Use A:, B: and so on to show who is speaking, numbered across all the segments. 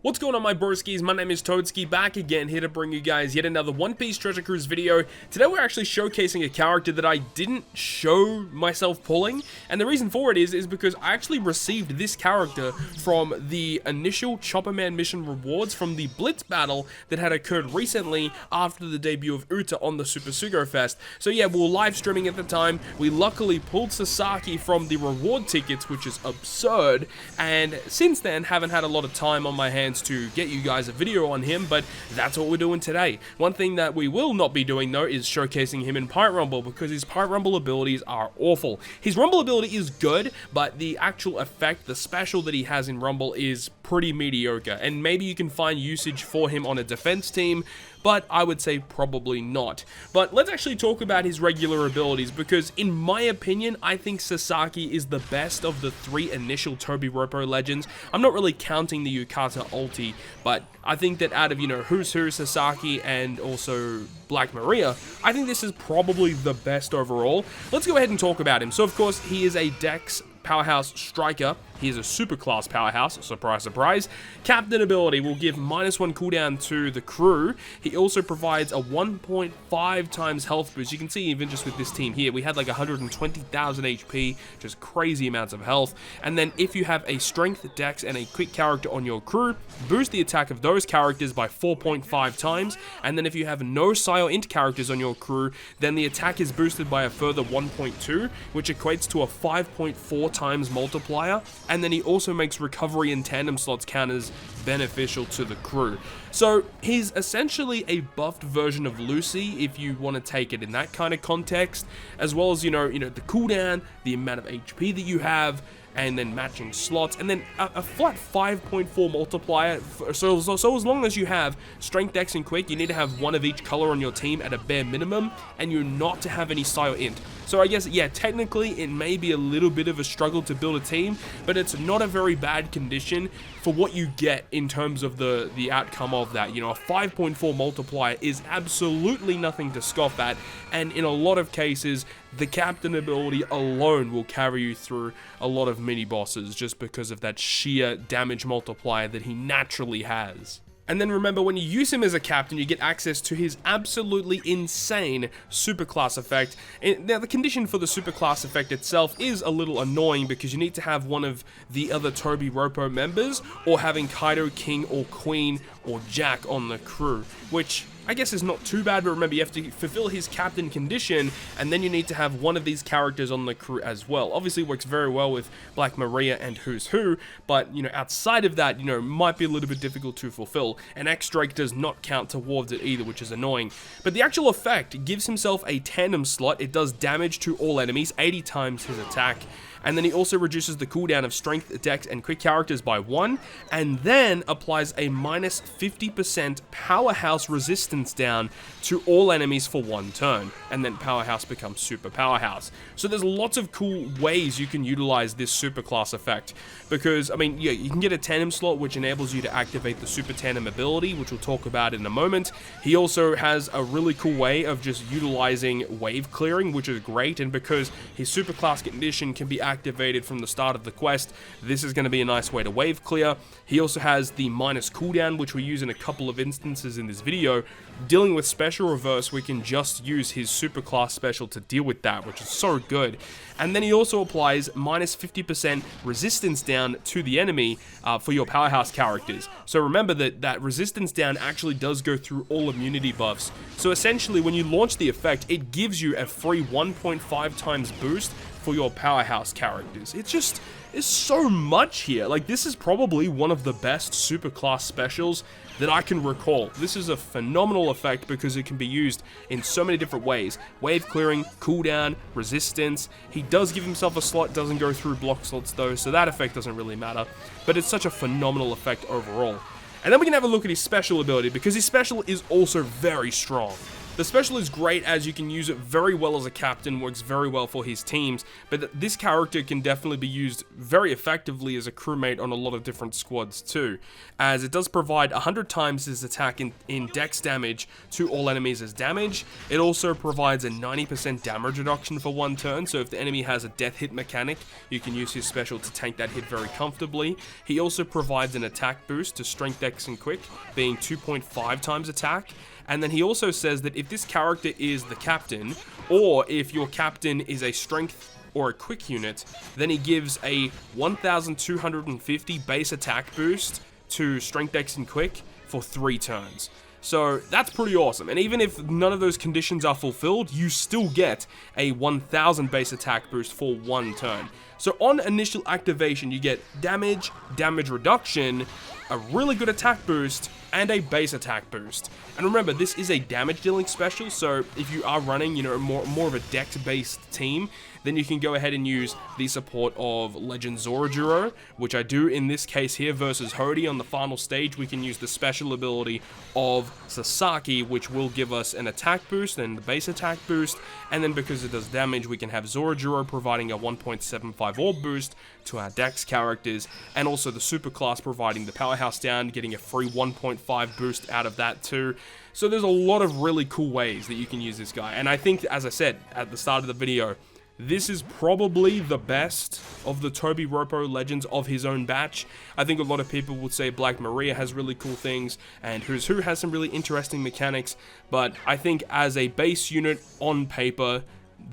A: What's going on, my broskiis? My name is Toadskii, back again, here to bring you guys yet another One Piece Treasure Cruise video. Today we're actually showcasing a character that I didn't show myself pulling, and the reason for it is because I actually received this character from the initial Chopperman mission rewards from the Blitz battle that had occurred recently after the debut of Uta on the Super Sugo-Fest. So yeah, we were live streaming at the time. We luckily pulled Sasaki from the reward tickets, which is absurd, and since then haven't had a lot of time on my hands to get you guys a video on him, but that's what we're doing today. One thing that we will not be doing though is showcasing him in Pirate Rumble, because his Pirate Rumble abilities are awful. His Rumble ability is good, but the actual effect, the special that he has in Rumble is pretty mediocre, and maybe you can find usage for him on a defense team, but I would say probably not. But let's actually talk about his regular abilities, because in my opinion, I think Sasaki is the best of the three initial Toby Roppo legends. I'm not really counting the Yukata ulti, but I think that out of, Who's Who, Sasaki, and also Black Maria, I think this is probably the best overall. Let's go ahead and talk about him. So of course, he is a Dex powerhouse striker. He is a super class powerhouse, surprise surprise. Captain ability will give -1 cooldown to the crew. He also provides a 1.5 times health boost. You can see even just with this team here, we had like 120,000 HP, just crazy amounts of health. And then if you have a strength, dex, and a quick character on your crew, boost the attack of those characters by 4.5 times. And then if you have no Scio Int characters on your crew, then the attack is boosted by a further 1.2, which equates to a 5.4 times multiplier. And then he also makes recovery and tandem slots counters beneficial to the crew. So he's essentially a buffed version of Lucy, if you want to take it in that kind of context, as well as, the cooldown, the amount of HP that you have, and then matching slots, and then a flat 5.4 multiplier. So as long as you have strength, dex, and quick, you need to have one of each color on your team at a bare minimum, and you're not to have any Scio Int. So I guess, yeah, technically it may be a little bit of a struggle to build a team, but it's not a very bad condition for what you get in terms of the outcome of that. A 5.4 multiplier is absolutely nothing to scoff at, and in a lot of cases, the captain ability alone will carry you through a lot of mini bosses just because of that sheer damage multiplier that he naturally has. And then remember, when you use him as a captain, you get access to his absolutely insane superclass effect. Now, the condition for the superclass effect itself is a little annoying, because you need to have one of the other Toby Roppo members, or having Kaido, King, or Queen, or Jack on the crew, which I guess is not too bad, but remember, you have to fulfill his captain condition, and then you need to have one of these characters on the crew as well. Obviously, it works very well with Black Maria and Who's Who, but, outside of that, might be a little bit difficult to fulfill. And X-Drake does not count towards it either, which is annoying. But the actual effect gives himself a tandem slot. It does damage to all enemies, 80 times his attack. And then he also reduces the cooldown of strength, dex, and quick characters by 1, and then applies a -50% powerhouse resistance down to all enemies for 1 turn, and then powerhouse becomes super powerhouse. So there's lots of cool ways you can utilize this super class effect, because, yeah, you can get a tandem slot, which enables you to activate the super tandem ability, which we'll talk about in a moment. He also has a really cool way of just utilizing wave clearing, which is great, and because his super class condition can be activated from the start of the quest, this is going to be a nice way to wave clear. He also has the minus cooldown, which we use in a couple of instances in this video. Dealing with special reverse, we can just use his super class special to deal with that, which is so good. And then he also applies -50% resistance down to the enemy for your powerhouse characters. So remember that resistance down actually does go through all immunity buffs. So essentially, when you launch the effect, it gives you a free 1.5 times boost for your powerhouse characters. It's so much here. Like, this is probably one of the best superclass specials that I can recall. This is a phenomenal effect because it can be used in so many different ways. Wave clearing, cooldown, resistance. He does give himself a slot, doesn't go through block slots though, so that effect doesn't really matter. But it's such a phenomenal effect overall. And then we can have a look at his special ability, because his special is also very strong. The special is great as you can use it very well as a captain, works very well for his teams, but this character can definitely be used very effectively as a crewmate on a lot of different squads too, as it does provide 100 times his attack in dex damage to all enemies as damage. It also provides a 90% damage reduction for 1 turn, so if the enemy has a death hit mechanic, you can use his special to tank that hit very comfortably. He also provides an attack boost to strength, dex, and quick, being 2.5 times attack. And then he also says that if this character is the captain, or if your captain is a strength or a quick unit, then he gives a 1250 base attack boost to strength, dex, and quick for 3 turns. So that's pretty awesome, and even if none of those conditions are fulfilled, you still get a 1000 base attack boost for 1 turn. So on initial activation, you get damage, damage reduction, a really good attack boost, and a base attack boost. And remember, this is a damage dealing special, so if you are running, more of a dex-based team, then you can go ahead and use the support of Legend ZoroJiro, which I do in this case here versus Hody. On the final stage, we can use the special ability of Sasaki, which will give us an attack boost and the base attack boost, and then because it does damage, we can have ZoroJiro providing a 1.75 orb boost to our dex characters, and also the super class providing the powerhouse down, getting a free 1.5 boost out of that too. So there's a lot of really cool ways that you can use this guy, and I think, as I said at the start of the video, this is probably the best of the Toby Ropo legends of his own batch. I think a lot of people would say Black Maria has really cool things, and Who's Who has some really interesting mechanics, but I think as a base unit on paper,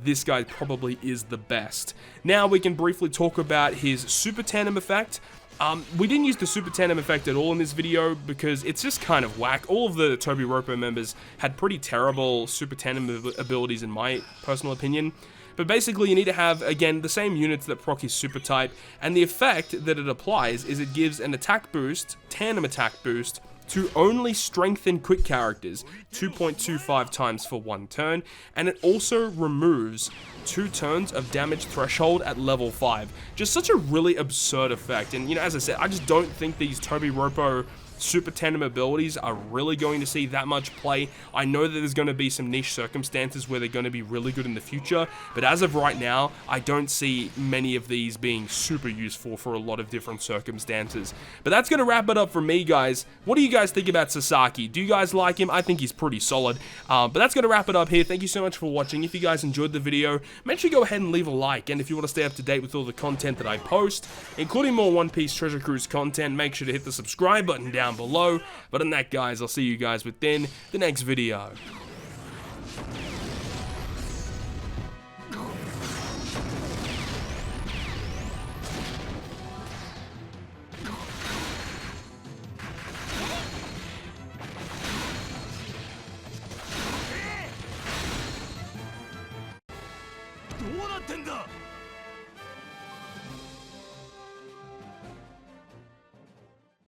A: this guy probably is the best. Now we can briefly talk about his Super Tandem effect. We didn't use the Super Tandem effect at all in this video because it's just kind of whack. All of the Toby Ropo members had pretty terrible Super Tandem abilities in my personal opinion. But basically you need to have, again, the same units that proc his super type, and the effect that it applies is it gives an attack boost, tandem attack boost, to only strength and quick characters, 2.25 times for 1 turn, and it also removes 2 turns of damage threshold at level 5. Just such a really absurd effect, and as I said, I just don't think these Toby Ropo Super Tandem abilities are really going to see that much play. I know that there's going to be some niche circumstances where they're going to be really good in the future, but as of right now, I don't see many of these being super useful for a lot of different circumstances. But that's going to wrap it up for me, guys. What do you guys think about Sasaki? Do you guys like him? I think he's pretty solid. But that's going to wrap it up here. Thank you so much for watching. If you guys enjoyed the video, make sure you go ahead and leave a like, and if you want to stay up to date with all the content that I post, including more One Piece Treasure Cruise content, make sure to hit the subscribe button down below. But on that, guys, I'll see you guys within the next video.
B: What